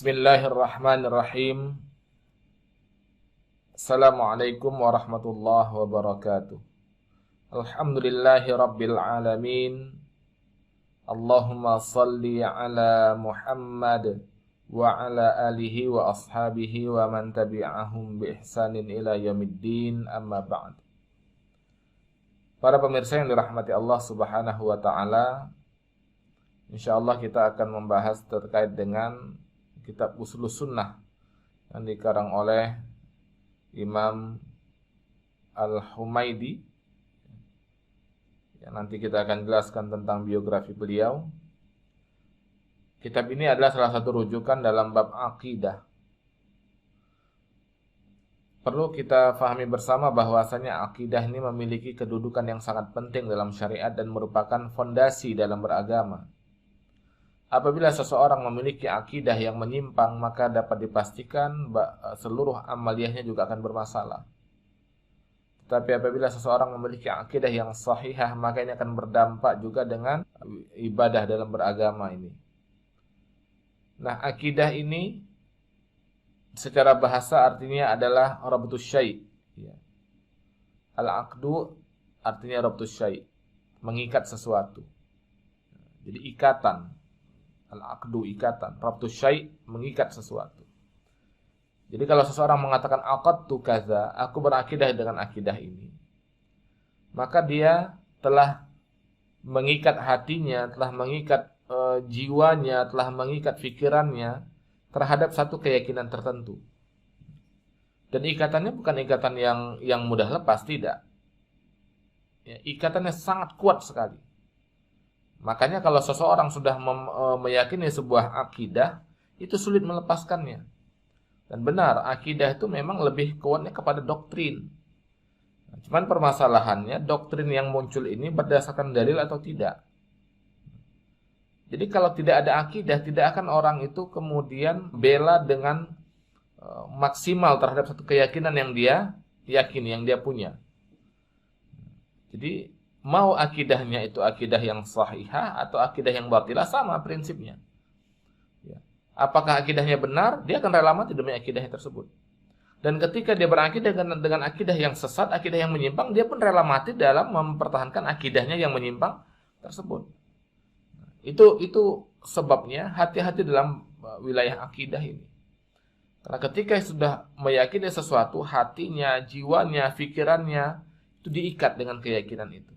Bismillahirrahmanirrahim. Assalamualaikum warahmatullahi wabarakatuh. Alhamdulillahi rabbil alamin. Allahumma salli ala Muhammad wa ala alihi wa ashabihi wa man tabi'ahum bi ihsanin ila yaumiddin, amma ba'd. Para pemirsa yang dirahmati Allah Subhanahu wa taala, insyaallah kita akan membahas terkait dengan kitab Ushulus Sunnah yang dikarang oleh Imam Al-Humaidi. Ya, nanti kita akan jelaskan tentang biografi beliau. Kitab ini adalah salah satu rujukan dalam bab akidah. Perlu kita fahami bersama bahwasanya akidah ini memiliki kedudukan yang sangat penting dalam syariat dan merupakan fondasi dalam beragama. Apabila seseorang memiliki akidah yang menyimpang, maka dapat dipastikan seluruh amaliyahnya juga akan bermasalah. Tetapi apabila seseorang memiliki akidah yang sahihah, maka ini akan berdampak juga dengan ibadah dalam beragama ini. Nah, akidah ini secara bahasa artinya adalah rabtus syai'. Al-aqdu artinya rabtus syai', mengikat sesuatu. Jadi ikatan. Al-aqdu ikatan, rabtus syai' mengikat sesuatu. Jadi kalau seseorang mengatakan aqadtu kaza, aku berakidah dengan akidah ini, maka dia telah mengikat hatinya, telah mengikat jiwanya, telah mengikat pikirannya terhadap satu keyakinan tertentu. Dan ikatannya bukan ikatan yang mudah lepas, tidak. Ya, ikatannya sangat kuat sekali. Makanya kalau seseorang sudah meyakini sebuah akidah, itu sulit melepaskannya. Dan benar, akidah itu memang lebih kuatnya kepada doktrin. Cuman permasalahannya, doktrin yang muncul ini berdasarkan dalil atau tidak. Jadi kalau tidak ada akidah, tidak akan orang itu kemudian bela dengan maksimal terhadap satu keyakinan yang dia yakini, yang dia punya. Jadi mau akidahnya itu akidah yang sahihah atau akidah yang batilah, sama prinsipnya. Ya. Apakah akidahnya benar, dia akan rela mati demi akidahnya tersebut. Dan ketika dia berakidah dengan akidah yang sesat, akidah yang menyimpang, dia pun rela mati dalam mempertahankan akidahnya yang menyimpang tersebut. Itu sebabnya hati-hati dalam wilayah akidah ini. Karena ketika sudah meyakini sesuatu, hatinya, jiwanya, pikirannya itu diikat dengan keyakinan itu.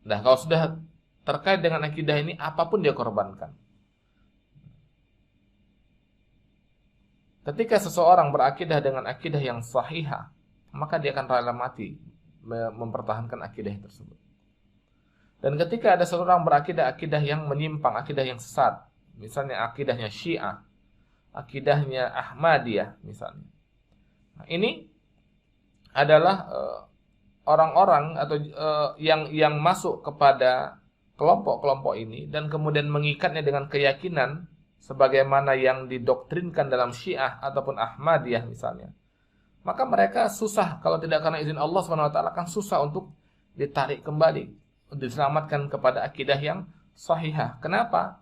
Nah, kalau sudah terkait dengan akidah ini, apapun dia korbankan. Ketika seseorang berakidah dengan akidah yang sahihah, maka dia akan rela mati mempertahankan akidah tersebut. Dan ketika ada seseorang berakidah akidah yang menyimpang, akidah yang sesat, misalnya akidahnya Syiah, akidahnya Ahmadiyah misalnya. Nah, ini adalah orang-orang atau yang masuk kepada kelompok-kelompok ini dan kemudian mengikatnya dengan keyakinan sebagaimana yang didoktrinkan dalam Syiah ataupun Ahmadiyah misalnya. Maka mereka susah, kalau tidak karena izin Allah SWT, akan susah untuk ditarik kembali, untuk diselamatkan kepada akidah yang sahihah. Kenapa?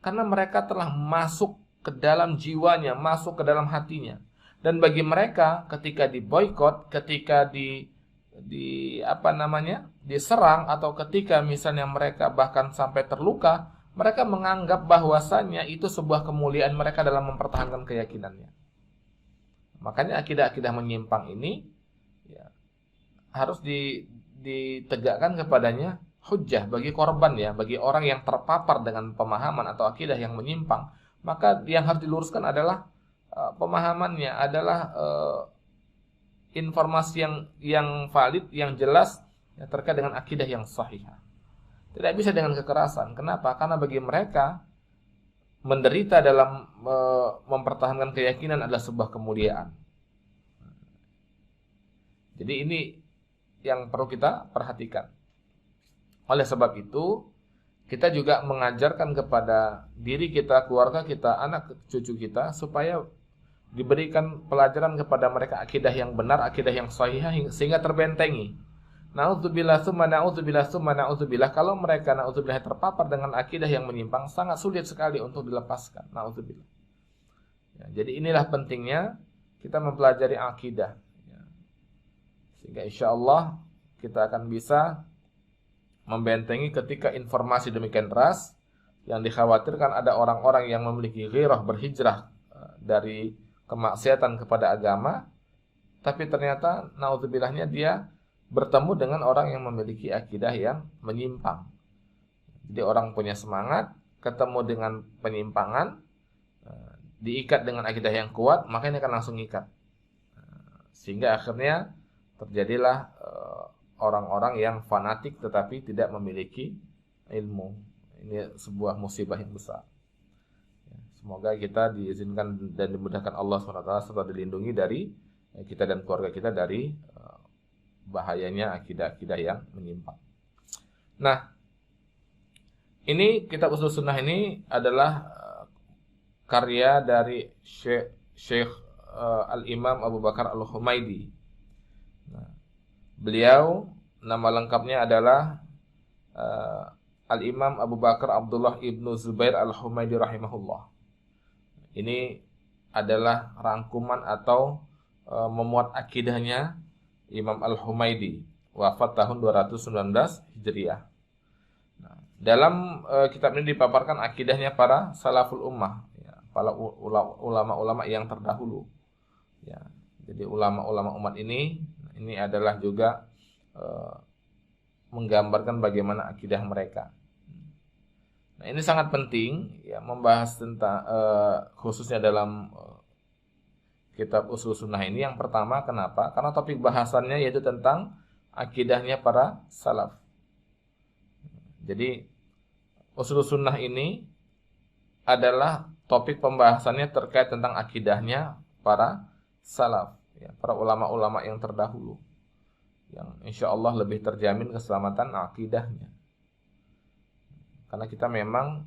Karena mereka telah masuk ke dalam jiwanya, masuk ke dalam hatinya. Dan bagi mereka ketika diboikot, ketika diserang, atau ketika misalnya mereka bahkan sampai terluka, mereka menganggap bahwasannya itu sebuah kemuliaan mereka dalam mempertahankan keyakinannya. Makanya akidah-akidah menyimpang ini ya, harus ditegakkan kepadanya hujjah bagi korban, ya, bagi orang yang terpapar dengan pemahaman atau akidah yang menyimpang. Maka yang harus diluruskan adalah pemahamannya, adalah informasi yang valid, yang jelas, ya, terkait dengan akidah yang sahihah. Tidak bisa dengan kekerasan. Kenapa? Karena bagi mereka menderita dalam mempertahankan keyakinan adalah sebuah kemuliaan. Jadi ini yang perlu kita perhatikan. Oleh sebab itu, kita juga mengajarkan kepada diri kita, keluarga kita, anak cucu kita, supaya diberikan pelajaran kepada mereka akidah yang benar, akidah yang sahihah, sehingga terbentengi. Na'udzubillah summa na'udzubillah summa na'udzubillah. Kalau mereka na'udzubillah terpapar dengan akidah yang menyimpang, sangat sulit sekali untuk dilepaskan. Na'udzubillah. Ya, jadi inilah pentingnya kita mempelajari akidah. Ya. Sehingga insya Allah kita akan bisa membentengi ketika informasi demikian deras yang dikhawatirkan ada orang-orang yang memiliki ghirah berhijrah dari kemaksiatan kepada agama, tapi ternyata naudzubillah-nya dia bertemu dengan orang yang memiliki akidah yang menyimpang. Jadi orang punya semangat, ketemu dengan penyimpangan, diikat dengan akidah yang kuat, makanya akan langsung ikat. Sehingga akhirnya terjadilah orang-orang yang fanatik tetapi tidak memiliki ilmu. Ini sebuah musibah yang besar. Semoga kita diizinkan dan dimudahkan Allah SWT serta dilindungi dari kita dan keluarga kita dari bahayanya akidah-akidah yang menyimpang. Nah, ini kitab Ushul Sunnah ini adalah karya dari Syekh Al-Imam Abu Bakar Al-Humaidi. Nah, beliau nama lengkapnya adalah Al-Imam Abu Bakar Abdullah Ibnu Zubair Al-Humaidi rahimahullah. Ini adalah rangkuman atau memuat akidahnya Imam Al-Humaidi, wafat tahun 219 Hijriah. Nah, dalam kitab ini dipaparkan akidahnya para salaful ummah, ya, para ulama-ulama yang terdahulu. Ya, jadi ulama-ulama umat ini adalah juga menggambarkan bagaimana akidah mereka. Nah, ini sangat penting ya membahas tentang khususnya dalam kitab Ushul Sunnah ini. Yang pertama, kenapa? Karena topik bahasannya yaitu tentang akidahnya para salaf. Jadi Ushul Sunnah ini adalah topik pembahasannya terkait tentang akidahnya para salaf, ya, para ulama-ulama yang terdahulu, yang insya Allah lebih terjamin keselamatan akidahnya. Karena kita memang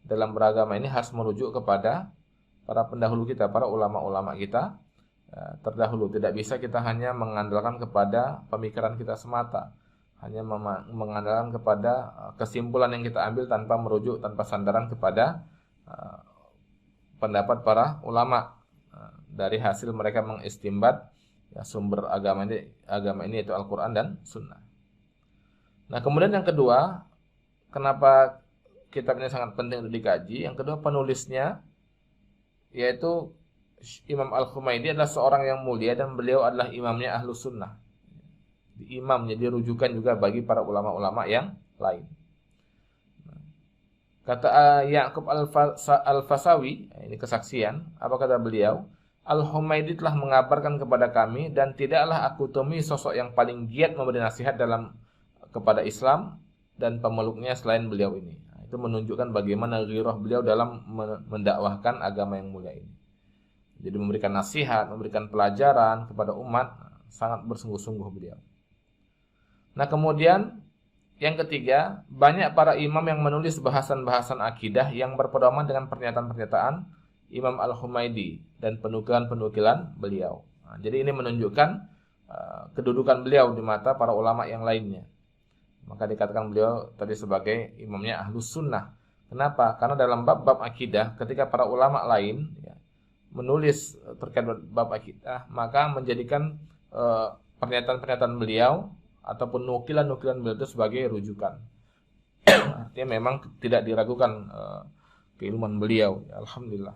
dalam beragama ini harus merujuk kepada para pendahulu kita, para ulama-ulama kita terdahulu. Tidak bisa kita hanya mengandalkan kepada pemikiran kita semata, hanya mengandalkan kepada kesimpulan yang kita ambil tanpa merujuk, tanpa sandaran kepada pendapat para ulama dari hasil mereka mengistimbat ya, sumber agama ini yaitu Al-Quran dan Sunnah. Nah, kemudian yang kedua, kenapa kitab ini sangat penting untuk dikaji? Yang kedua, penulisnya yaitu Imam Al-Humaidi adalah seorang yang mulia dan beliau adalah imamnya Ahlus Sunnah. Imamnya, dia rujukan juga bagi para ulama-ulama yang lain. Kata Ya'qub Al-Fasawi, ini kesaksian, apa kata beliau? Al-Humaidi telah mengabarkan kepada kami dan tidaklah aku temui sosok yang paling giat memberi nasihat kepada Islam dan pemeluknya selain beliau ini. Nah, itu menunjukkan bagaimana ghirah beliau dalam mendakwahkan agama yang mulia ini. Jadi memberikan nasihat, memberikan pelajaran kepada umat, sangat bersungguh-sungguh beliau. Nah, kemudian yang ketiga, banyak para imam yang menulis bahasan-bahasan akidah yang berpedoman dengan pernyataan-pernyataan Imam Al-Humaidi dan penukilan-penukilan beliau. Nah, jadi ini menunjukkan kedudukan beliau di mata para ulama yang lainnya. Maka dikatakan beliau tadi sebagai imamnya Ahlus Sunnah. Kenapa? Karena dalam bab-bab akidah, ketika para ulama lain ya, menulis terkait bab akidah, maka menjadikan pernyataan-pernyataan beliau ataupun nukilan-nukilan beliau itu sebagai rujukan. Artinya memang tidak diragukan keilmuan beliau. Ya, alhamdulillah.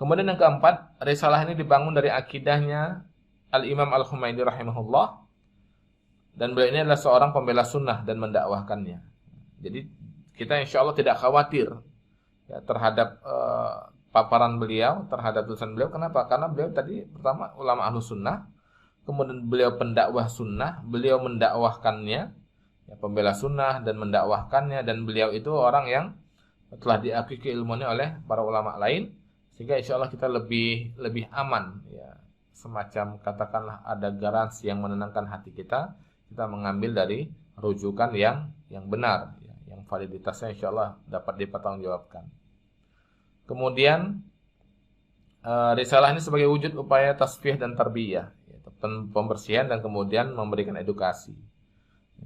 Kemudian yang keempat, risalah ini dibangun dari akidahnya Al-Imam Al-Humaidi rahimahullah. Dan beliau ini adalah seorang pembela sunnah dan mendakwahkannya. Jadi kita insya Allah tidak khawatir ya, terhadap paparan beliau, terhadap tulisan beliau. Kenapa? Karena beliau tadi pertama ulama ahlu sunnah, kemudian beliau pendakwah sunnah, beliau mendakwahkannya, ya, pembela sunnah dan mendakwahkannya, dan beliau itu orang yang telah diakui keilmuannya oleh para ulama lain, sehingga insya Allah kita lebih aman, ya, semacam katakanlah ada garansi yang menenangkan hati kita mengambil dari rujukan yang benar, ya, yang validitasnya insya Allah dapat dipertanggungjawabkan. Kemudian risalah ini sebagai wujud upaya tasfiyah dan tarbiyah, yaitu pembersihan dan kemudian memberikan edukasi.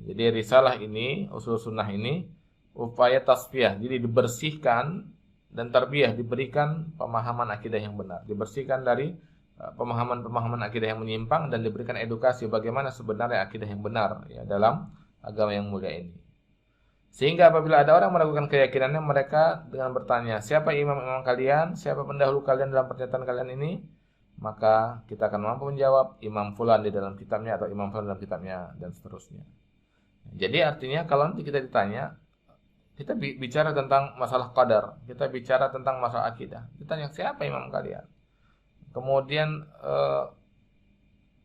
Jadi risalah ini, Ushul Sunnah ini upaya tasfiyah, jadi dibersihkan dan tarbiyah, diberikan pemahaman akidah yang benar, dibersihkan dari pemahaman-pemahaman akidah yang menyimpang, dan diberikan edukasi bagaimana sebenarnya akidah yang benar ya dalam agama yang mulia ini. Sehingga apabila ada orang meragukan keyakinannya, mereka dengan bertanya, siapa imam-imam kalian, siapa pendahulu kalian dalam pernyataan kalian ini? Maka kita akan mampu menjawab, imam fulan di dalam kitabnya, atau imam fulan dalam kitabnya, dan seterusnya. Jadi artinya kalau nanti kita ditanya, kita bicara tentang masalah qadar, kita bicara tentang masalah akidah, ditanya siapa imam kalian, kemudian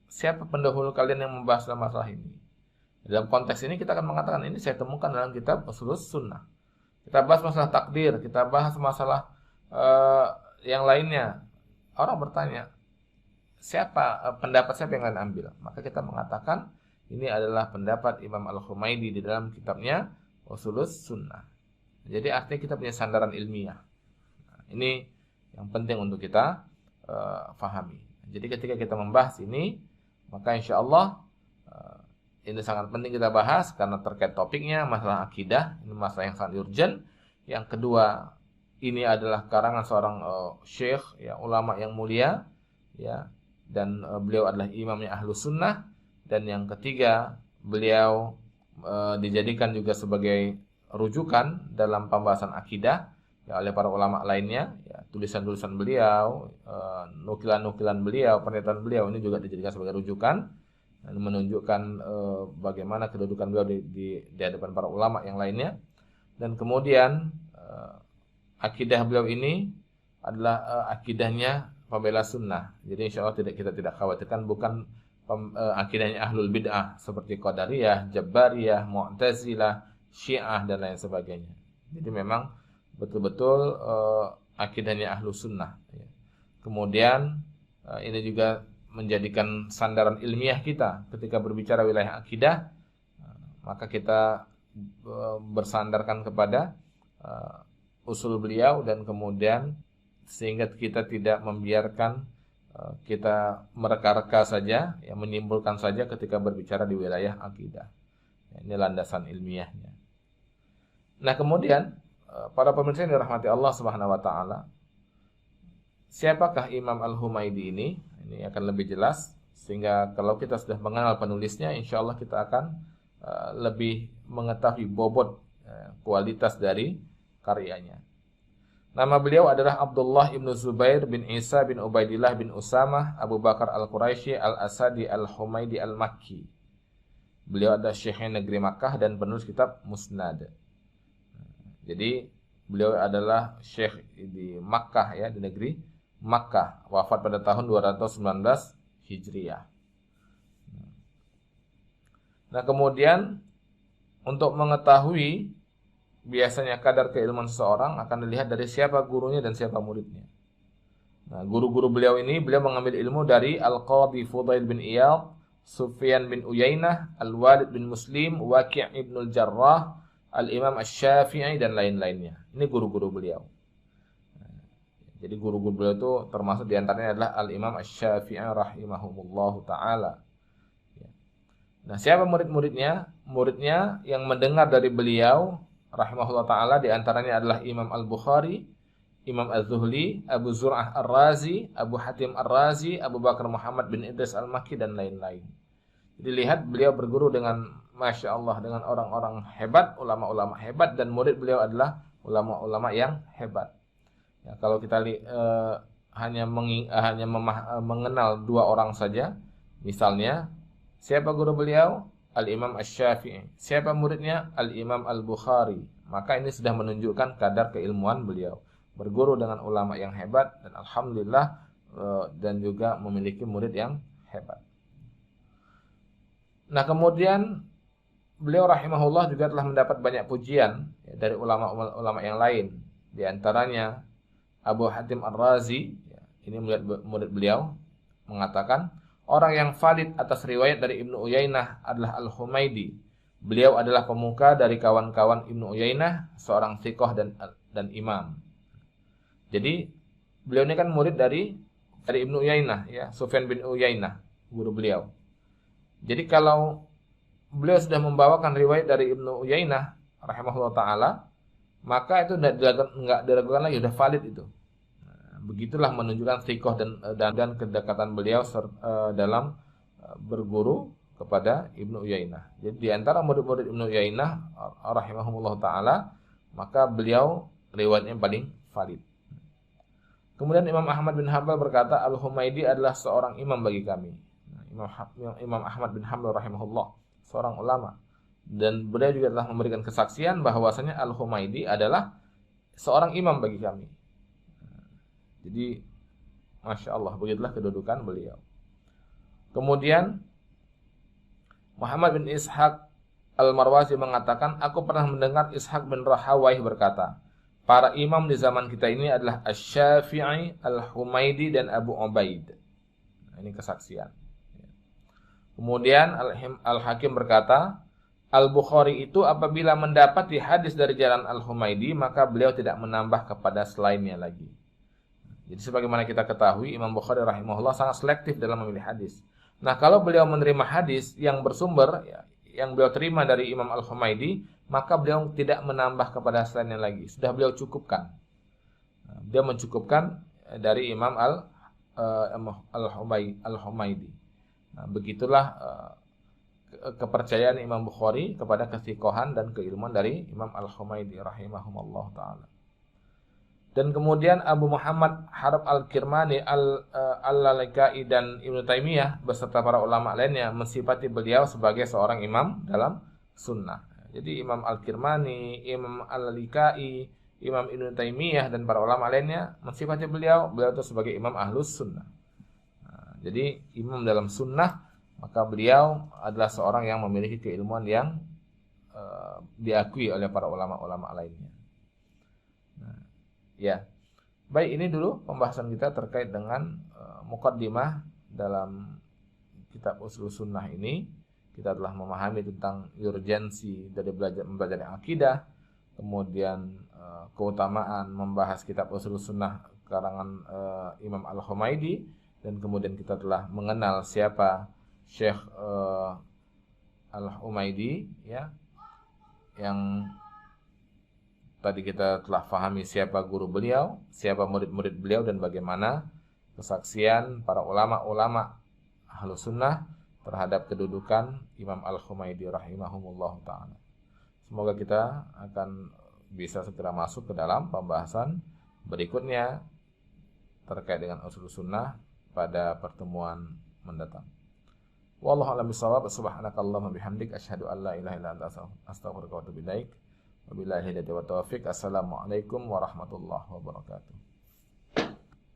siapa pendahulu kalian yang membahas dalam masalah ini. Dalam konteks ini kita akan mengatakan, ini saya temukan dalam kitab Ushulus Sunnah. Kita bahas masalah takdir, kita bahas masalah yang lainnya. Orang bertanya, pendapat siapa yang kalian ambil? Maka kita mengatakan, ini adalah pendapat Imam Al-Humaidi di dalam kitabnya Ushulus Sunnah. Jadi artinya kita punya sandaran ilmiah. Nah, ini yang penting untuk kita fahami. Jadi ketika kita membahas ini, maka insya Allah ini sangat penting kita bahas karena terkait topiknya masalah akidah, ini masalah yang sangat urgent. Yang kedua, ini adalah karangan seorang syekh ya, ulama yang mulia ya, dan beliau adalah imamnya Ahlus Sunnah. Dan yang ketiga, beliau dijadikan juga sebagai rujukan dalam pembahasan akidah ya, oleh para ulama lainnya ya, tulisan-tulisan beliau, nukilan-nukilan beliau, pernyataan beliau ini juga dijadikan sebagai rujukan dan menunjukkan bagaimana kedudukan beliau di hadapan para ulama yang lainnya. Dan kemudian akidah beliau ini adalah akidahnya pembela sunnah. Jadi insya Allah kita tidak khawatirkan bukan akidahnya ahlul bid'ah seperti Qadariyah, Jabbariyah, Mu'tazilah, Syiah dan lain sebagainya. Jadi memang betul-betul akidahnya ahlus sunnah. Kemudian ini juga menjadikan sandaran ilmiah kita ketika berbicara wilayah akidah, maka kita bersandarkan kepada usul beliau, dan kemudian sehingga kita tidak membiarkan kita mereka-reka saja, ya, menyimpulkan saja ketika berbicara di wilayah akidah. Ini landasan ilmiahnya. Nah kemudian para pemirsa yang dirahmati Allah Subhanahu Wa Taala, siapakah Imam Al-Humaidi ini? Ini akan lebih jelas, sehingga kalau kita sudah mengenal penulisnya, insya Allah kita akan lebih mengetahui bobot kualitas dari karyanya. Nama beliau adalah Abdullah ibn Zubair bin Isa bin Ubaidillah bin Usamah Abu Bakar Al-Quraisy Al-Asadi Al-Humaidi Al-Makki. Beliau adalah Syekh negeri Makkah dan penulis kitab Musnad. Jadi beliau adalah Syekh di Makkah ya, di negeri Makkah, wafat pada tahun 219 Hijriah. Nah kemudian untuk mengetahui biasanya kadar keilmuan seseorang akan dilihat dari siapa gurunya dan siapa muridnya. Nah guru-guru beliau ini, beliau mengambil ilmu dari Al-Qadhi Fudail bin Iyad, Sufyan bin Uyainah, Al-Walid bin Muslim, Waqi' ibn al-Jarrah, Al-Imam Asy-Syafi'i dan lain-lainnya. Ini guru-guru beliau. Jadi guru-guru beliau itu termasuk diantaranya adalah Al-Imam Asy-Syafi'i rahimahumullahu ta'ala. Nah siapa murid-muridnya? Muridnya yang mendengar dari beliau rahimahullah ta'ala diantaranya adalah Imam Al-Bukhari, Imam Az-Zuhli, Abu Zur'ah Ar-Razi, Abu Hatim Ar-Razi, Abu Bakar Muhammad bin Idris Al-Makki dan lain-lain. Jadi lihat beliau berguru dengan Masya Allah dengan orang-orang hebat, ulama-ulama hebat, dan murid beliau adalah ulama-ulama yang hebat. Ya, kalau kita hanya mengenal dua orang saja, misalnya siapa guru beliau? Al-Imam Asy-Syafi'i. Siapa muridnya? Al-Imam Al-Bukhari. Maka ini sudah menunjukkan kadar keilmuan beliau. Berguru dengan ulama yang hebat, dan alhamdulillah dan juga memiliki murid yang hebat. Nah kemudian beliau rahimahullah juga telah mendapat banyak pujian ya, dari ulama-ulama yang lain. Di antaranya Abu Hatim Ar-Razi, ya, ini murid beliau, mengatakan orang yang valid atas riwayat dari Ibnu Uyainah adalah Al-Humaidi. Beliau adalah pemuka dari kawan-kawan Ibnu Uyainah, seorang thiqah dan imam. Jadi beliau ini kan murid dari Ibnu Uyainah, ya, Sufyan bin Uyainah, guru beliau. Jadi kalau beliau sudah membawakan riwayat dari Ibnu Uyainah rahimahullah ta'ala, maka itu nggak diragukan lagi, sudah valid itu. Begitulah menunjukkan thiqah dan kedekatan beliau dalam berguru kepada Ibnu Uyainah. Jadi di antara murid-murid Ibnu Uyainah rahimahumullah taala, maka beliau riwayatnya paling valid. Kemudian Imam Ahmad bin Hanbal berkata, Al-Humaidi adalah seorang imam bagi kami. Imam Ahmad bin Hanbal rahimahullah, seorang ulama, dan beliau juga telah memberikan kesaksian bahwasanya Al-Humaidi adalah seorang imam bagi kami. Jadi Masya Allah, begitulah kedudukan beliau. Kemudian Muhammad bin Ishaq Al-Marwazi mengatakan, aku pernah mendengar Ishaq bin Rahawayh berkata, para imam di zaman kita ini adalah Asy-Syafi'i, Al-Humaidi, dan Abu Ubaid. Nah, ini kesaksian. Kemudian Al-Hakim berkata, Al-Bukhari itu apabila mendapati hadis dari jalan Al-Humaidi, maka beliau tidak menambah kepada selainnya lagi. Jadi sebagaimana kita ketahui, Imam Bukhari rahimahullah sangat selektif dalam memilih hadis. Nah, kalau beliau menerima hadis yang bersumber, yang beliau terima dari Imam Al-Humaidi, maka beliau tidak menambah kepada selainnya lagi. Sudah beliau cukupkan. Dia mencukupkan dari Imam Al-Humaidi. Nah, begitulah kepercayaan Imam Bukhari kepada kesikohan dan keilmuan dari Imam Al-Humaidi rahimahumullah ta'ala. Dan kemudian Abu Muhammad Harb Al-Kirmani Al-Lalakai dan Ibnu Taimiyah beserta para ulama lainnya mensifati beliau sebagai seorang imam dalam sunnah. Jadi Imam Al-Kirmani, Imam Al-Lalakai, Imam Ibnu Taimiyah dan para ulama lainnya mensifati beliau itu sebagai imam ahlus sunnah. Nah, jadi imam dalam sunnah, maka beliau adalah seorang yang memiliki keilmuan yang diakui oleh para ulama-ulama lainnya. Nah, ya, baik, ini dulu pembahasan kita terkait dengan muqaddimah dalam kitab Ushul Sunnah ini. Kita telah memahami tentang urgensi dari belajar akidah, kemudian keutamaan membahas kitab Ushul Sunnah karangan Imam Al-Humaidi, dan kemudian kita telah mengenal siapa Syekh Al-Humaidi, ya, yang tadi kita telah pahami siapa guru beliau, siapa murid-murid beliau, dan bagaimana kesaksian para ulama-ulama Ahlus Sunnah terhadap kedudukan Imam Al-Humaidi rahimahumullah ta'ala. Semoga kita akan bisa segera masuk ke dalam pembahasan berikutnya terkait dengan Ushul Sunnah pada pertemuan mendatang. Wallahu a'lam bishawab. Subhanakallahumma bihamdik asyhadu an la ilaha illa anta astaghfiruka wa atubu ilaik. Wabillahi hidayah wa taufiq. Assalamualaikum warahmatullahi wabarakatuh.